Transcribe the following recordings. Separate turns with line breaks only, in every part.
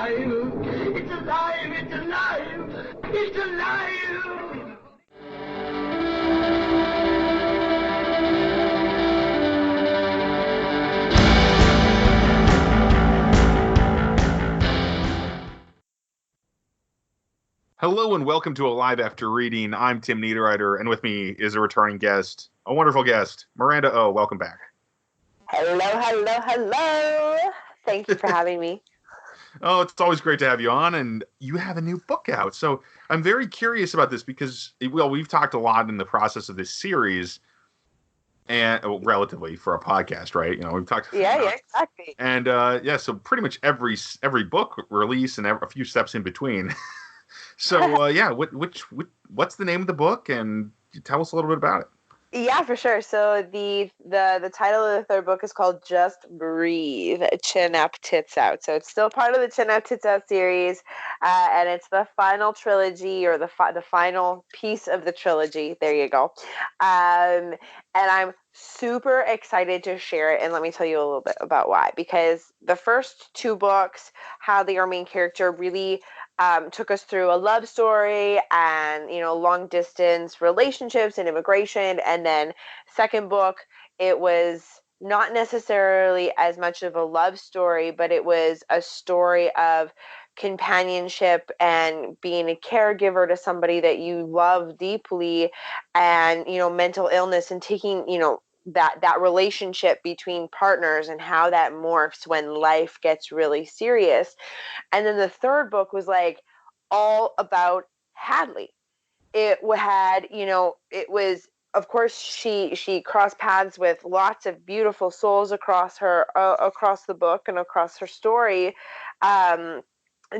alive! It's alive! It's alive! It's alive!
Hello and welcome to Alive After Reading. I'm Tim Niederreiter, and with me is a returning guest, a wonderful guest, Miranda Oh. Welcome back.
Hello. Thank you for having me.
Oh, it's always great to have you on, and you have a new book out. So I'm very curious about this because, well, we've talked a lot in the process of this series, and relatively for a podcast, right? You know, we've talked.
Yeah, exactly.
And so pretty much every book release and a few steps in between. So what's the name of the book, and tell us a little bit about it.
Yeah, for sure. So the title of the third book is called Just Breathe, Chin Up, Tits Out. So it's still part of the Chin Up, Tits Out series, and it's the final trilogy, or the final piece of the trilogy. There you go. And I'm super excited to share it, and let me tell you a little bit about why. Because the first two books, Hadley, our main character, really took us through a love story and, long distance relationships and immigration. And then second book, it was not necessarily as much of a love story, but it was a story of companionship and being a caregiver to somebody that you love deeply, and, mental illness, and taking, that relationship between partners and how that morphs when life gets really serious. And then the third book was like all about Hadley. It had, it was, of course, she crossed paths with lots of beautiful souls across the book and across her story.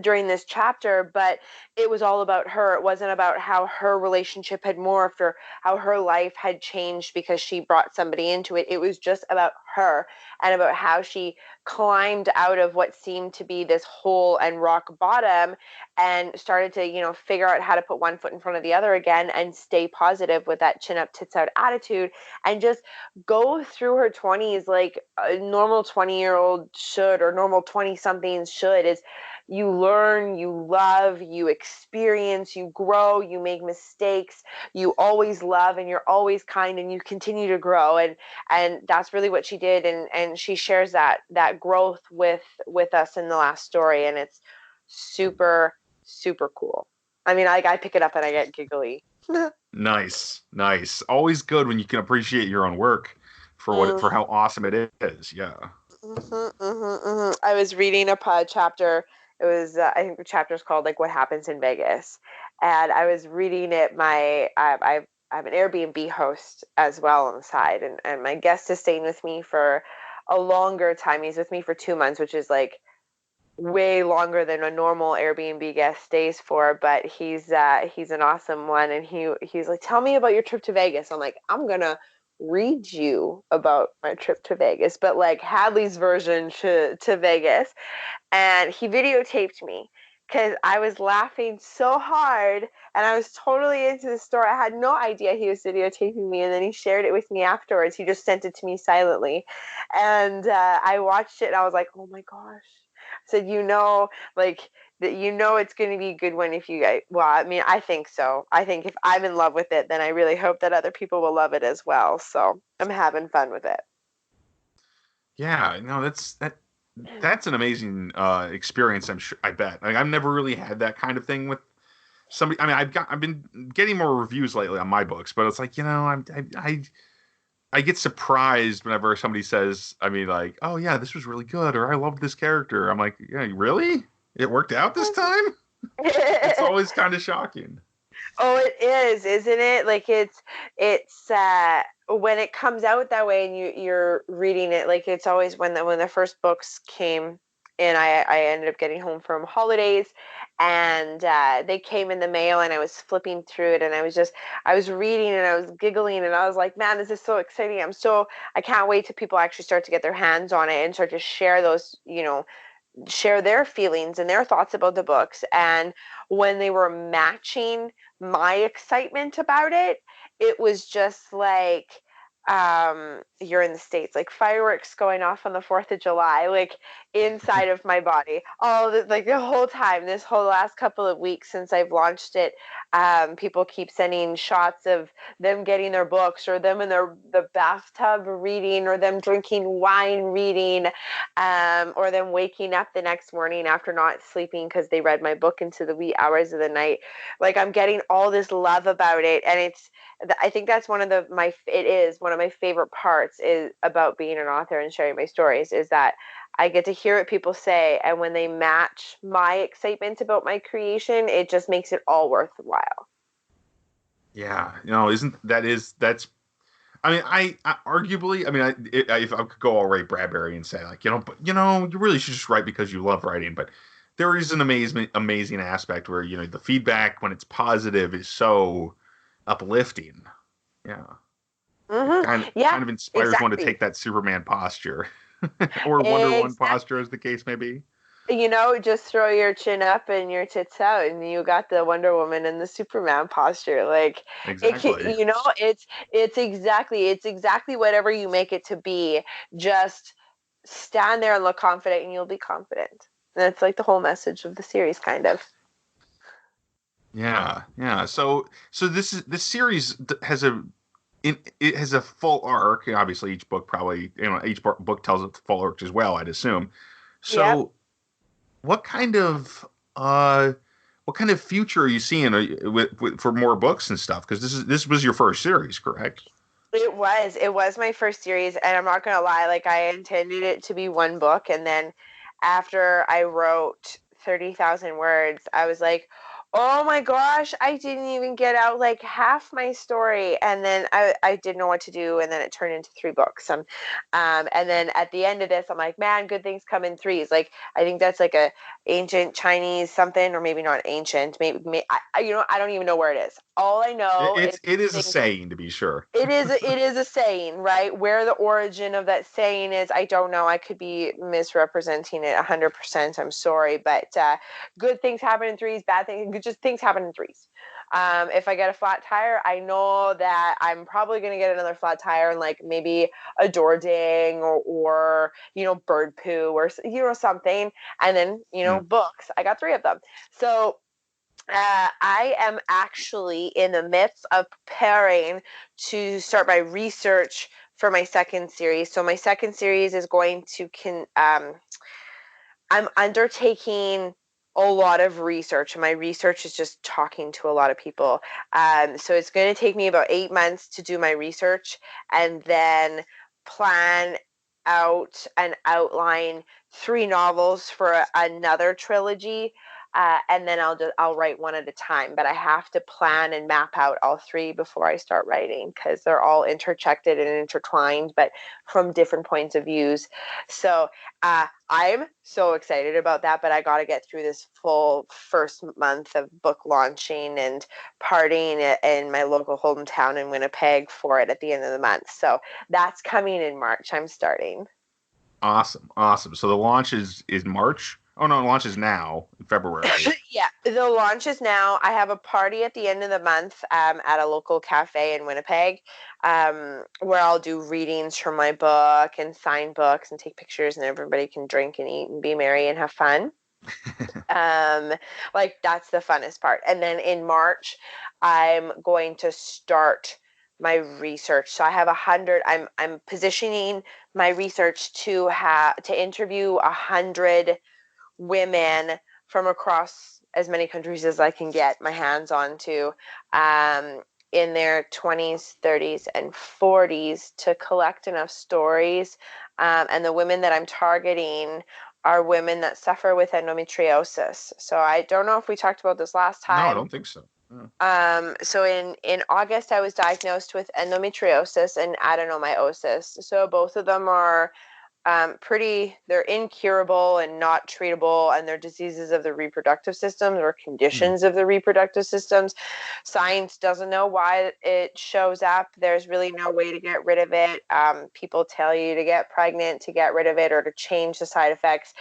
During this chapter, but it was all about her. It wasn't about how her relationship had morphed or how her life had changed because she brought somebody into it. It was just about her and about how she climbed out of what seemed to be this hole and rock bottom and started to, figure out how to put one foot in front of the other again and stay positive with that chin up, tits out attitude, and just go through her 20s like a normal 20-year-old should, or normal 20-somethings should. Is you learn, you love, you experience, you grow, you make mistakes, you always love, and you're always kind, and you continue to grow. And that's really what she did. And she shares that growth with us in the last story. And it's super, super cool. I mean, I pick it up and I get giggly.
Nice. Always good when you can appreciate your own work for how awesome it is. Yeah.
I was reading a chapter. It was, I think the chapter is called like What Happens in Vegas, and I was reading it. I have an Airbnb host as well on the side, and my guest is staying with me for a longer time. He's with me for 2 months, which is like way longer than a normal Airbnb guest stays for. But he's an awesome one, and he's like, tell me about your trip to Vegas. I'm like, I'm gonna read you about my trip to Vegas, but like Hadley's version to Vegas. And he videotaped me because I was laughing so hard and I was totally into the story. I had no idea he was videotaping me, and then he shared it with me afterwards. He just sent it to me silently, and I watched it and I was like, oh my gosh. I said, like that, it's going to be a good one if you guys. Well, I mean, I think so. I think if I'm in love with it, then I really hope that other people will love it as well. So I'm having fun with it.
Yeah, no, that's an amazing experience. I'm sure. I bet. Like, I've never really had that kind of thing with somebody. I mean, I've been getting more reviews lately on my books, but it's like, I get surprised whenever somebody says, I mean, like, oh yeah, this was really good, or I loved this character. I'm like, yeah, really? It worked out this time? It's always kind of shocking.
Oh, it is, isn't it? Like it's when it comes out that way and you're reading it, like it's always when the first books came in. I ended up getting home from holidays, and they came in the mail, and I was flipping through it, and I was reading, and I was giggling, and I was like, man, this is so exciting. I can't wait till people actually start to get their hands on it and start to share those, share their feelings and their thoughts about the books. And when they were matching my excitement about it, it was just like you're in the States, like fireworks going off on the 4th of July, like inside of my body. Like the whole time, this whole last couple of weeks since I've launched it, people keep sending shots of them getting their books, or them in the bathtub reading, or them drinking wine reading, or them waking up the next morning after not sleeping because they read my book into the wee hours of the night. Like, I'm getting all this love about it, and I think that's one of my favorite parts is about being an author and sharing my stories, is that I get to hear what people say, and when they match my excitement about my creation, it just makes it all worthwhile.
Yeah, that's. I mean, I arguably, I mean, if I could go all Ray Bradbury and say, like, but you really should just write because you love writing. But there is an amazing aspect where the feedback, when it's positive, is so uplifting. Yeah.
Mm-hmm.
Kind of inspires one to
Exactly.
take that Superman posture or Wonder Woman posture, as the case may be.
Just throw your chin up and your tits out, and you got the Wonder Woman and the Superman posture. Like,
Exactly.
it's exactly whatever you make it to be. Just stand there and look confident, and you'll be confident. And that's like the whole message of the series, kind of.
Yeah, yeah. So this series it has a full arc. Obviously, each book probably each book tells its full arc as well, I'd assume. So,
Yep.
what kind of future are you seeing for more books and stuff? Because this was your first series, correct?
It was my first series, and I'm not gonna lie, like, I intended it to be one book, and then after I wrote 30,000 words, I was like, oh my gosh, I didn't even get out like half my story. And then I didn't know what to do, and then it turned into 3 books. And then at the end of this, I'm like, man, good things come in threes. Like, I think that's like a ancient Chinese something, or maybe not ancient. Maybe I don't even know where it is. All I know is
It is a saying, to be sure.
it is a saying, right? Where the origin of that saying is, I don't know. I could be misrepresenting it 100%. I'm sorry, but good things happen in threes. Bad things, just things happen in threes. If I get a flat tire, I know that I'm probably going to get another flat tire, and like maybe a door ding, or bird poo, or something. And then books. I got 3 of them. So I am actually in the midst of preparing to start my research for my second series. So my second series is going to I'm undertaking a lot of research, and my research is just talking to a lot of people. So it's going to take me about 8 months to do my research, and then plan out and outline 3 novels for another trilogy. And then I'll write one at a time, but I have to plan and map out all 3 before I start writing, because they're all interjected and intertwined, but from different points of views. So I'm so excited about that, but I got to get through this full first month of book launching and partying in my local hometown in Winnipeg for it at the end of the month. So that's coming in March. I'm starting.
Awesome. So the launch is March. Oh no, the launch is now in February.
Yeah, the launch is now. I have a party at the end of the month at a local cafe in Winnipeg, where I'll do readings from my book and sign books and take pictures, and everybody can drink and eat and be merry and have fun. Like, that's the funnest part. And then in March, I'm going to start my research. So I have 100. I'm positioning my research to interview 100 women from across as many countries as I can get my hands onto, in their 20s, 30s, and 40s, to collect enough stories. And the women that I'm targeting are women that suffer with endometriosis. So I don't know if we talked about this last time.
No, I don't think so. Yeah.
So in August, I was diagnosed with endometriosis and adenomyosis. So both of them are they're incurable and not treatable, and they're diseases of the reproductive system, or conditions of the reproductive systems. Science doesn't know why it shows up. There's really no way to get rid of it. People tell you to get pregnant to get rid of it, or to change the side effects.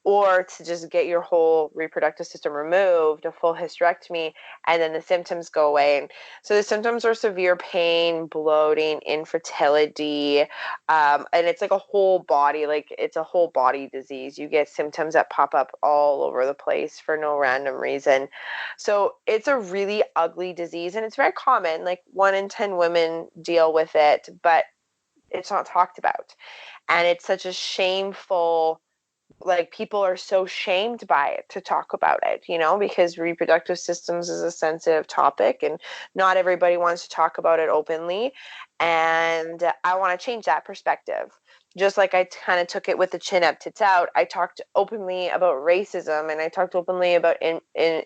or to just get your whole reproductive system removed, a full hysterectomy, and then the symptoms go away. And so the symptoms are severe pain, bloating, infertility, and it's like a whole body, like it's a whole body disease. You get symptoms that pop up all over the place for no random reason. So it's a really ugly disease, and it's very common. Like 1 in 10 women deal with it, but it's not talked about. And it's such a shameful, like people are so shamed by it to talk about it, because reproductive systems is a sensitive topic and not everybody wants to talk about it openly. And I want to change that perspective. Just like I kind of took it with the chin up, tits out, I talked openly about racism, and I talked openly about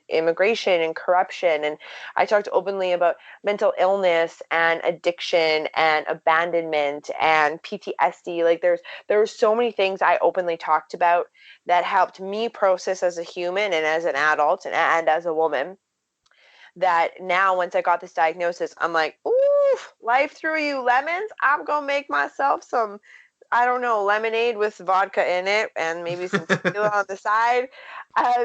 immigration and corruption, and I talked openly about mental illness and addiction and abandonment and PTSD. Like there were so many things I openly talked about that helped me process as a human and as an adult and as a woman, that now once I got this diagnosis, I'm like, ooh, life threw you lemons. I'm going to make myself some, I don't know, lemonade with vodka in it and maybe some tequila on the side,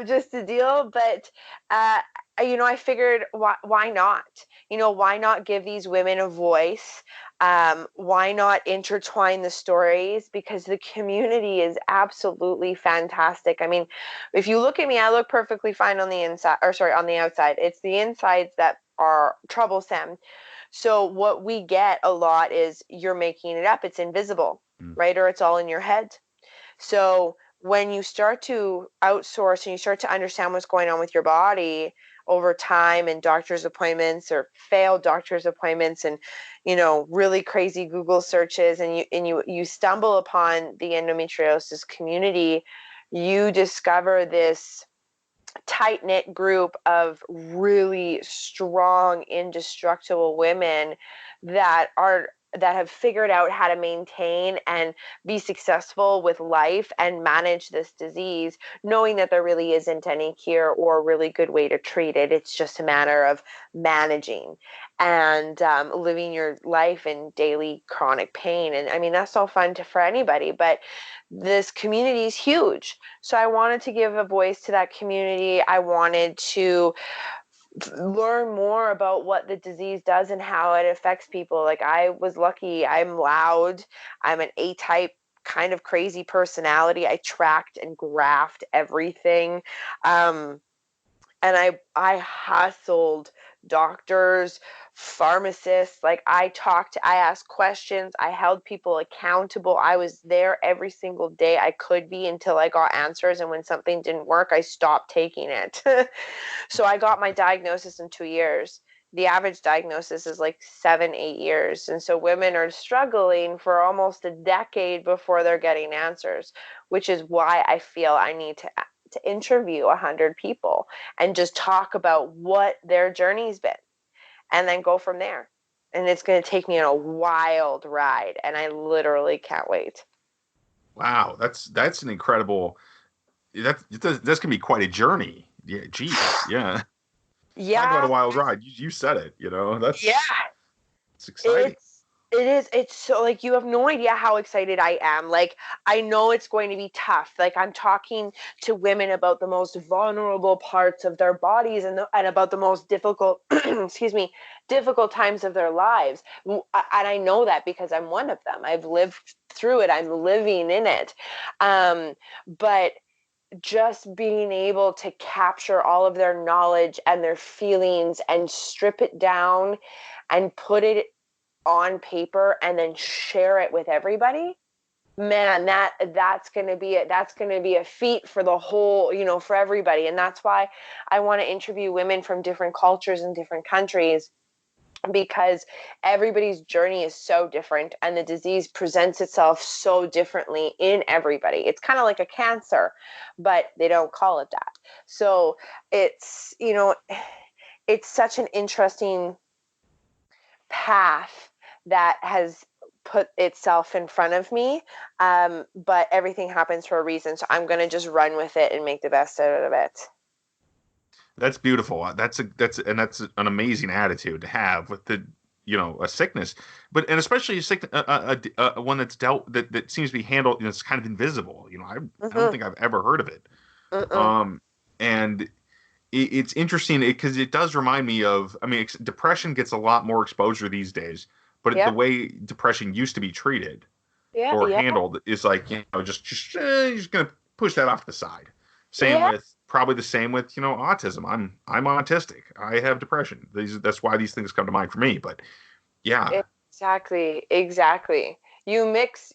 just to deal. But, I figured, why not? Why not give these women a voice? Why not intertwine the stories? Because the community is absolutely fantastic. I mean, if you look at me, I look perfectly fine on the inside, or sorry, on the outside. It's the insides that are troublesome. So what we get a lot is you're making it up. It's invisible, right? Or it's all in your head. So when you start to outsource and you start to understand what's going on with your body over time, and doctor's appointments or failed doctor's appointments, and really crazy Google searches, and you stumble upon the endometriosis community, you discover this tight-knit group of really strong, indestructible women that have figured out how to maintain and be successful with life and manage this disease, knowing that there really isn't any cure or really good way to treat it. It's just a matter of managing and living your life in daily chronic pain. And I mean, that's all fun for anybody, but this community is huge. So I wanted to give a voice to that community. I wanted to learn more about what the disease does and how it affects people. Like, I was lucky. I'm loud. I'm an A-type kind of crazy personality. I tracked and graphed everything. And I hustled doctors, pharmacists. Like, I asked questions, I held people accountable. I was there every single day I could be until I got answers. And when something didn't work, I stopped taking it. So I got my diagnosis in 2 years. The average diagnosis is like 7-8 years. And so women are struggling for almost a decade before they're getting answers, which is why I feel I need to interview 100 people and just talk about what their journey's been, and then go from there. And it's going to take me on a wild ride, and I literally can't wait.
Wow, that's an incredible. That's going to be quite a journey. Yeah, geez, yeah.
Yeah.
Talk about a wild ride. You said it. That's It's exciting.
It is. It's so, like, you have no idea how excited I am. Like, I know it's going to be tough. Like, I'm talking to women about the most vulnerable parts of their bodies and about the most difficult, difficult times of their lives. And I know that because I'm one of them. I've lived through it. I'm living in it. But just being able to capture all of their knowledge and their feelings and strip it down and put it on paper and then share it with everybody, man, that's going to be a feat for the whole, for everybody. And that's why I want to interview women from different cultures and different countries, because everybody's journey is so different and the disease presents itself so differently in everybody. It's kind of like a cancer, but they don't call it that. So it's, it's such an interesting path that has put itself in front of me, but everything happens for a reason, so I'm going to just run with it and make the best out of it.
That's beautiful. That's an amazing attitude to have, with the a sickness, and especially a sick, one that's that seems to be handled, it's kind of invisible. I don't think I've ever heard of it. And it's interesting because it does remind me of, depression gets a lot more exposure these days, but the way depression used to be treated or handled is like, just you're just going to push that off the side. Probably the same with, autism. I'm autistic. I have depression. That's why these things come to mind for me. But yeah.
Exactly. You mix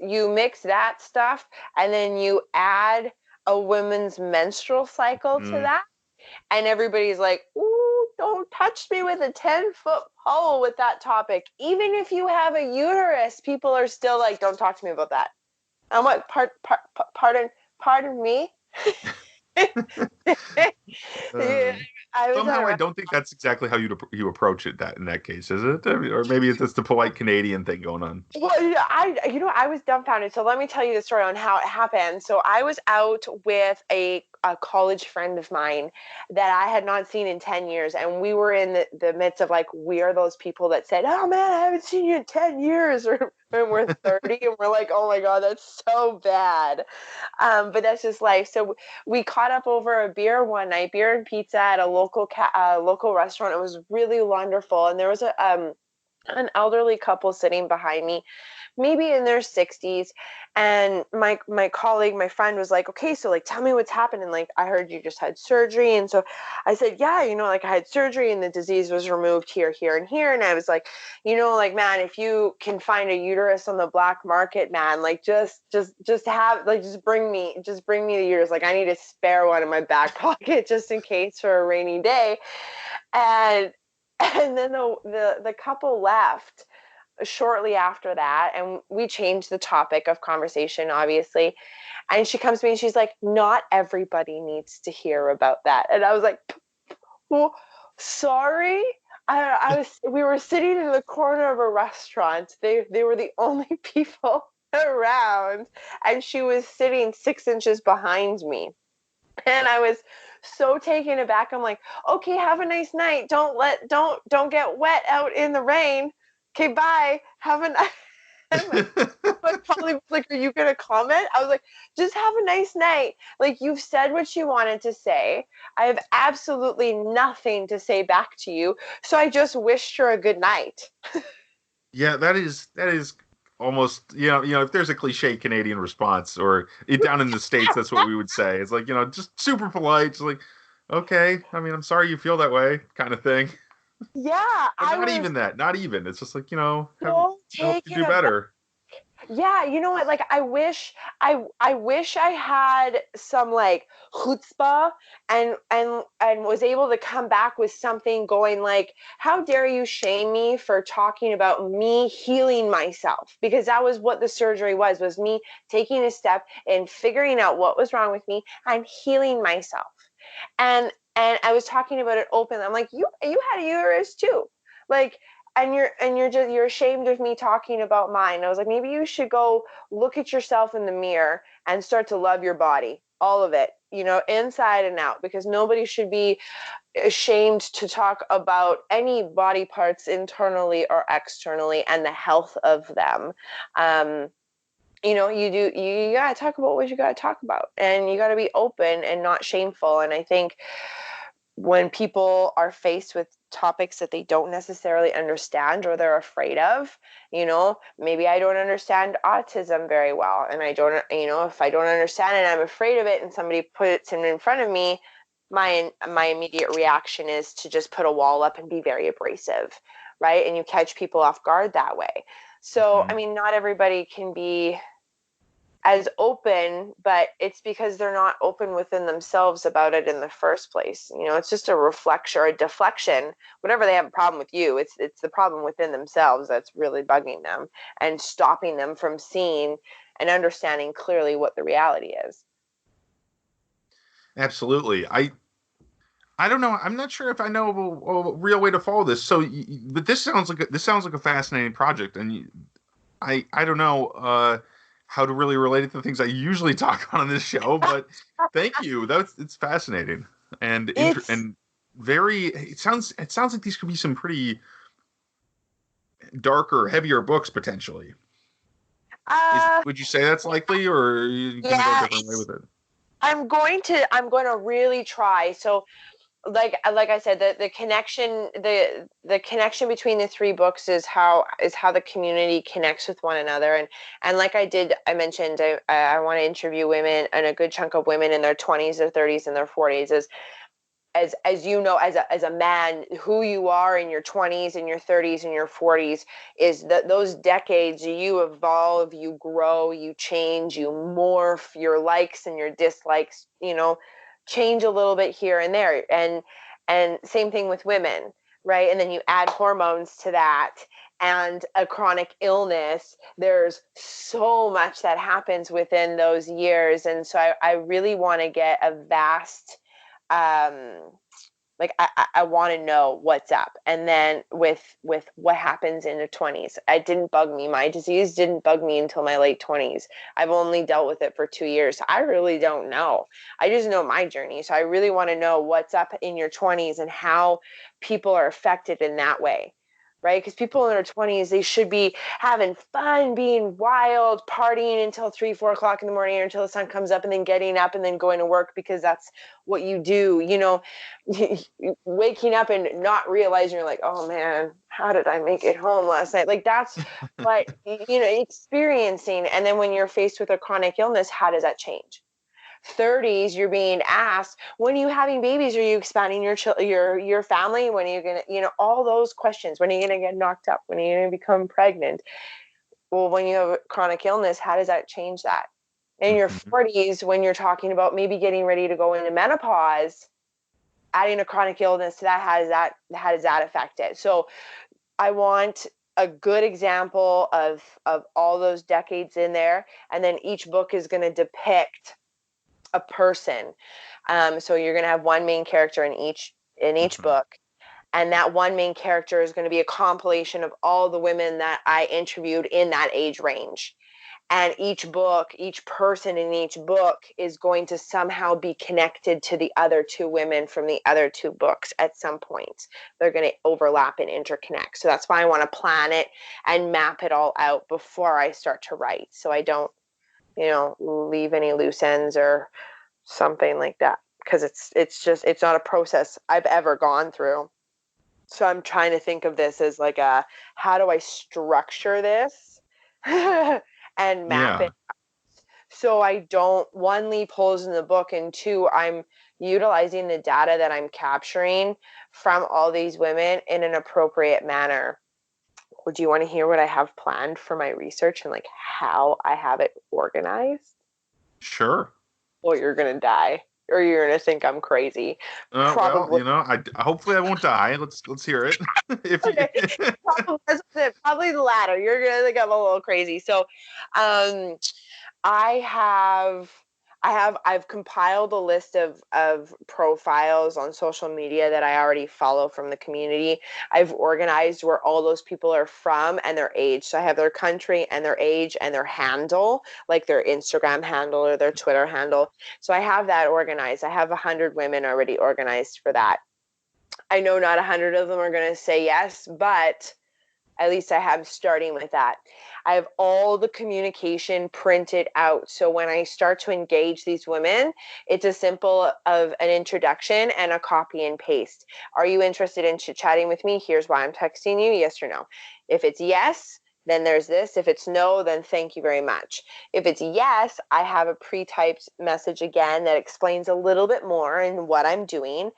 that stuff and then you add a woman's menstrual cycle to that. And everybody's like, ooh, don't touch me with a 10-foot pole with that topic. Even if you have a uterus, people are still like, don't talk to me about that. I'm like, pardon me?
Somehow I don't think that's exactly how you approach it in that case, is it? Or maybe it's just the polite Canadian thing going on.
Well, I was dumbfounded. So let me tell you the story on how it happened. So I was out with a college friend of mine that I had not seen in 10 years. And we were in the midst of like, we are those people that said, oh man, I haven't seen you in 10 years. Or when we're 30 and we're like, oh my God, that's so bad. But that's just life. So we caught up over a beer one night, beer and pizza at a local restaurant. It was really wonderful. And there was an elderly couple sitting behind me, maybe in their 60s, and my colleague, my friend, was like, okay, so like tell me what's happened. And like, I heard you just had surgery. And so I said, yeah, like I had surgery and the disease was removed here, and here. And I was like, like, man, if you can find a uterus on the black market, man, like just bring me the uterus. Like I need a spare one in my back pocket just in case for a rainy day. And then the couple left shortly after that, and we changed the topic of conversation, obviously. And she comes to me and she's like, not everybody needs to hear about that. And I was like, well, sorry. We were sitting in the corner of a restaurant. They were the only people around, and she was sitting 6 inches behind me. And I was so taken aback. I'm like, okay, have a nice night. Don't get wet out in the rain. Okay, bye. Have a nice. My colleague was like, are you gonna comment? I was like, just have a nice night. Like, you've said what you wanted to say. I have absolutely nothing to say back to you. So I just wished her a good night.
Yeah, that is almost, if there's a cliche Canadian response, or down in the States, that's what we would say. It's like, just super polite. It's like, okay, I'm sorry you feel that way, kind of thing.
Yeah.
Not even. It's just like, I hope you do better.
Yeah, you know what? Like, I wish I had some like chutzpah and was able to come back with something going like, how dare you shame me for talking about me healing myself? Because that was what the surgery was me taking a step and figuring out what was wrong with me and healing myself. And I was talking about it openly. I'm like, you had a uterus too. Like, and you're ashamed of me talking about mine. I was like, maybe you should go look at yourself in the mirror and start to love your body, all of it, inside and out, because nobody should be ashamed to talk about any body parts internally or externally and the health of them. You gotta talk about what you gotta talk about, and you gotta be open and not shameful. And I think when people are faced with topics that they don't necessarily understand or they're afraid of, maybe I don't understand autism very well, and I don't, if I don't understand it, I'm afraid of it, and somebody puts it in front of me, my immediate reaction is to just put a wall up and be very abrasive, right? And you catch people off guard that way. So, not everybody can be as open, but it's because they're not open within themselves about it in the first place. It's just a reflection or a deflection. Whenever they have a problem with you, it's the problem within themselves that's really bugging them and stopping them from seeing and understanding clearly what the reality is.
Absolutely. I don't know. I'm not sure if I know a real way to follow this. So, but this sounds like a fascinating project, and I don't know how to really relate it to the things I usually talk about on this show, but thank you. It's fascinating and very. It sounds like these could be some pretty darker, heavier books potentially. Would you say that's likely, or are you going to go a different way with it?
I'm going to really try. So like I said, the connection the connection between the three books is how the community connects with one another, and like I mentioned I want to interview women, and a good chunk of women in their 20s, their 30s, and their 40s, as you know, as a man, who you are in your 20s and your 30s and your 40s is that those decades you evolve, you grow, you change, you morph, your likes and your dislikes, change a little bit here and there. And same thing with women, right? And then you add hormones to that and a chronic illness. There's so much that happens within those years. And so I really want to get a vast I want to know what's up. And then with what happens in the 20s, it didn't bug me. My disease didn't bug me until my late 20s. I've only dealt with it for 2 years. I really don't know. I just know my journey. So I really want to know what's up in your 20s and how people are affected in that way. Right? Because people in their 20s, they should be having fun, being wild, partying until 3, 4 o'clock in the morning, or until the sun comes up, and then getting up and then going to work because that's what you do. Waking up and not realizing you're like, oh man, how did I make it home last night? Like that's what, experiencing. And then when you're faced with a chronic illness, how does that change? 30s, you're being asked, when are you having babies? Are you expanding your family? When are you gonna, all those questions? When are you gonna get knocked up? When are you gonna become pregnant? Well, when you have a chronic illness, how does that change that? In your 40s, when you're talking about maybe getting ready to go into menopause, adding a chronic illness to that, how does that affect it? So I want a good example of all those decades in there, and then each book is going to depict a person. So you're going to have one main character in each book, and that one main character is going to be a compilation of all the women that I interviewed in that age range. And each person in each book is going to somehow be connected to the other two women from the other two books at some point. They're going to overlap and interconnect. So that's why I want to plan it and map it all out before I start to write, so I don't leave any loose ends or something like that, because it's not a process I've ever gone through. So I'm trying to think of this as like how do I structure this and map it so I don't, one, leave holes in the book, and two, I'm utilizing the data that I'm capturing from all these women in an appropriate manner. Would you want to hear what I have planned for my research and like how I have it organized?
Sure.
Well, you're going to die, or you're going to think I'm crazy.
Probably. Well, hopefully I won't die. Let's hear it.
Probably the latter. You're going to think I'm a little crazy. So, I've compiled a list of profiles on social media that I already follow from the community. I've organized where all those people are from and their age. So I have their country and their age and their handle, like their Instagram handle or their Twitter handle. So I have that organized. I have 100 women already organized for that. I know not 100 of them are going to say yes, but at least I have starting with that. I have all the communication printed out. So when I start to engage these women, it's as simple of an introduction and a copy and paste. Are you interested in chit-chatting with me? Here's why I'm texting you, yes or no. If it's yes, then there's this. If it's no, then thank you very much. If it's yes, I have a pre-typed message again that explains a little bit more in what I'm doing.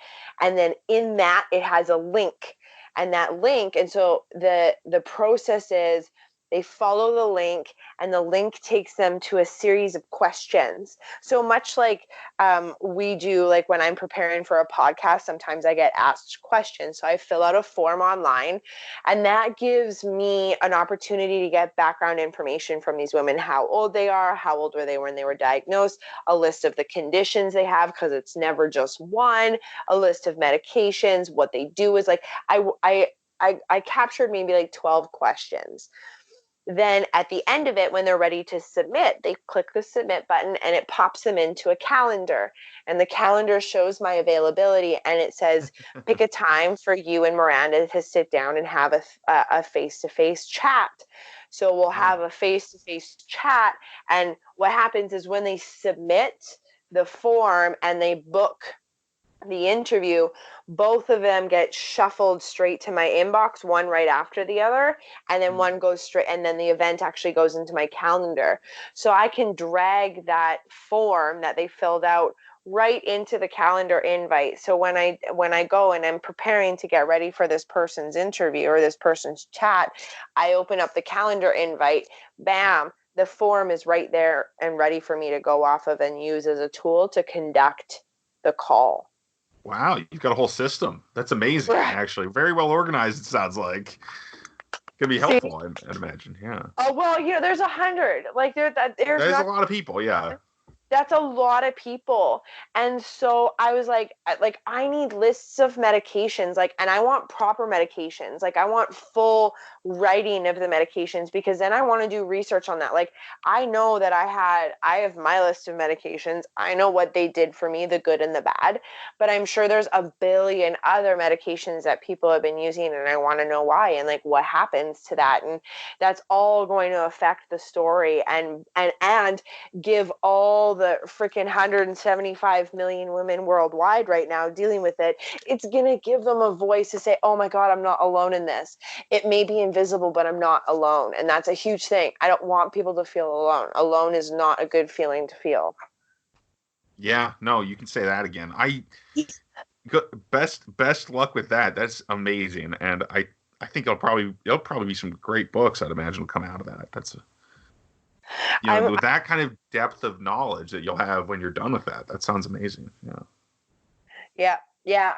And then in that, it has a link. And that link, and so the process is they follow the link, and the link takes them to a series of questions. So much like we do, like when I'm preparing for a podcast, sometimes I get asked questions. So I fill out a form online, and that gives me an opportunity to get background information from these women, how old they are, how old were they when they were diagnosed, a list of the conditions they have, because it's never just one, a list of medications, what they do is like, I captured maybe like 12 questions. then at the end of it, when they're ready to submit, they click the submit button and it pops them into a calendar. And the calendar shows my availability and it says, pick a time for you and Miranda to sit down and have a face-to-face chat. So we'll have a face-to-face chat. And what happens is when they submit the form and they book the interview, both of them get shuffled straight to my inbox, one right after the other, and then one goes straight, and then the event actually goes into my calendar. So I can drag that form that they filled out right into the calendar invite. So when I go and I'm preparing to get ready for this person's interview or this person's chat, I open up the calendar invite, bam, the form is right there and ready for me to go off of and use as a tool to conduct the call.
Wow, you've got a whole system. That's amazing, actually. Very well organized, it sounds like. Could be helpful, I'd imagine, yeah.
Oh, well, there's 100. Like, there's
a lot of people, yeah.
That's a lot of people. And so I was like, I need lists of medications, and I want proper medications. Like, I want full writing of the medications, because then I want to do research on that. Like, I know that I have my list of medications. I know what they did for me, the good and the bad, but I'm sure there's a billion other medications that people have been using, and I want to know why and like what happens to that. And that's all going to affect the story and give all the freaking 175 million women worldwide right now dealing with it. It's going to give them a voice to say, oh my God, I'm not alone in this. It may be invisible, but I'm not alone. And that's a huge thing. I don't want people to feel alone. Alone is not a good feeling to feel. Yeah,
no, you can say that again. Best luck with that. That's amazing. And I think it'll probably be some great books, I'd imagine, will come out of that. That's with that kind of depth of knowledge that you'll have when you're done with that. That sounds amazing.
Yeah,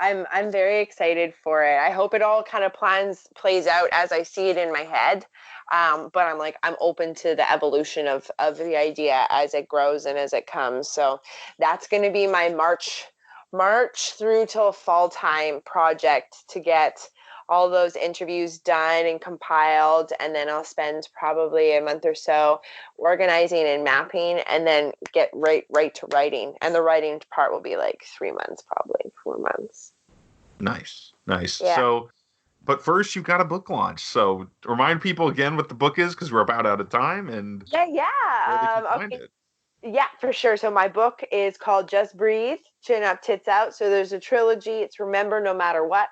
I'm very excited for it. I hope it all kind of plays out as I see it in my head. But I'm open to the evolution of the idea as it grows and as it comes. So that's going to be my March through till fall time project, to get all those interviews done and compiled, and then I'll spend probably a month or so organizing and mapping, and then get right to writing. And the writing part will be like 3 months, probably 4 months.
Nice.
Yeah.
So, but first you've got a book launch. So remind people again what the book is, because we're about out of time. And
yeah.
Where they can find it.
Yeah, for sure. So my book is called Just Breathe, Chin Up, Tits Out. So there's a trilogy. It's Remember No Matter What.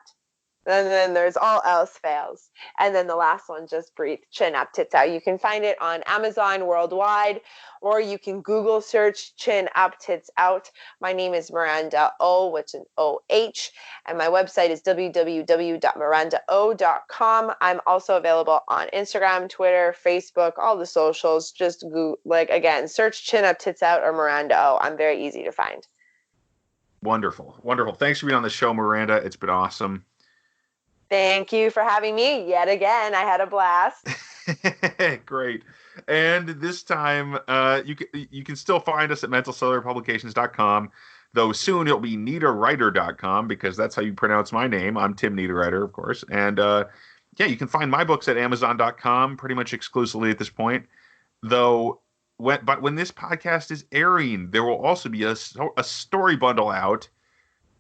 And then there's All Else Fails. And then the last one, Just Breathe, Chin Up, Tits Out. You can find it on Amazon worldwide, or you can Google search Chin Up, Tits Out. My name is Miranda Oh, which is O-H. And my website is www.mirandao.com. I'm also available on Instagram, Twitter, Facebook, all the socials. Just again, search Chin Up, Tits Out or Miranda Oh. I'm very easy to find.
Wonderful. Thanks for being on the show, Miranda. It's been awesome.
Thank you for having me yet again. I had a blast.
Great. And this time, you can still find us at mentalcellularpublications.com, though soon it'll be NitaWriter.com, because that's how you pronounce my name. I'm Tim Niederreiter, of course. And you can find my books at Amazon.com pretty much exclusively at this point. Though, when this podcast is airing, there will also be a story bundle out,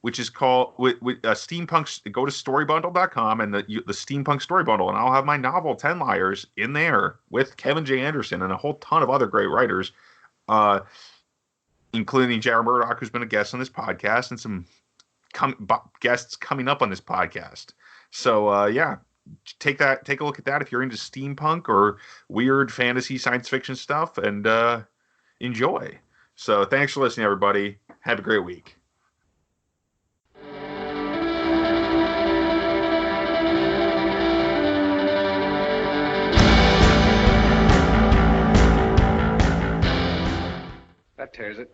which is called with Steampunk. Go to storybundle.com and the Steampunk Story Bundle, and I'll have my novel 10 Liars in there with Kevin J. Anderson and a whole ton of other great writers, including Jared Murdoch, who's been a guest on this podcast, and some guests coming up on this podcast. So take a look at that if you're into steampunk or weird fantasy science fiction stuff, and enjoy. So thanks for listening, everybody. Have a great week.
That tears it.